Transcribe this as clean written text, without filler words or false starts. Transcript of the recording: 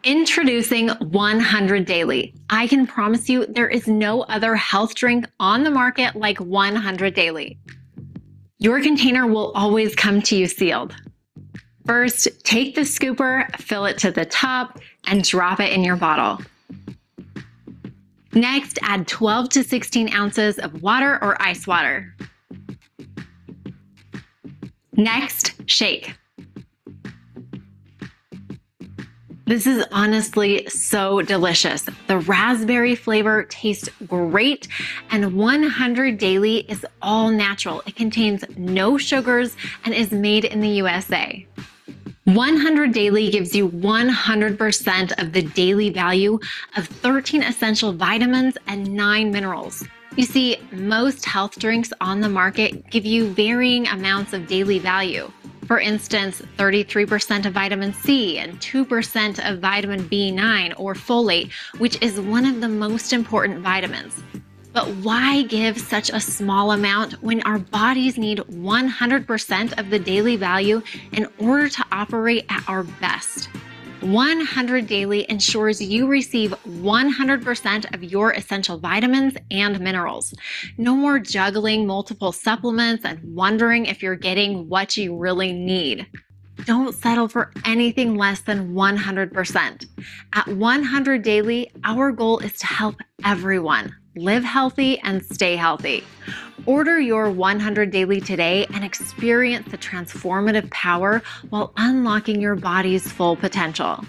Introducing 100 Daily. I can promise you there is no other health drink on the market like 100 Daily. Your container will always come to you sealed. First, take the scooper, fill it to the top, and drop it in your bottle. Next, add 12 to 16 ounces of water or ice water. Next, shake. This is honestly so delicious. The raspberry flavor tastes great, and 100 Daily is all natural. It contains no sugars and is made in the USA. 100 Daily gives you 100% of the daily value of 13 essential vitamins and 9 minerals. You see, most health drinks on the market give you varying amounts of daily value. For instance, 33% of vitamin C and 2% of vitamin B9 or folate, which is one of the most important vitamins. But why give such a small amount when our bodies need 100% of the daily value in order to operate at our best? 100 Daily ensures you receive 100% of your essential vitamins and minerals. No more juggling multiple supplements and wondering if you're getting what you really need. Don't settle for anything less than 100%. At 100 Daily, our goal is to help everyone live healthy and stay healthy. Order your 100 Daily today and experience the transformative power while unlocking your body's full potential.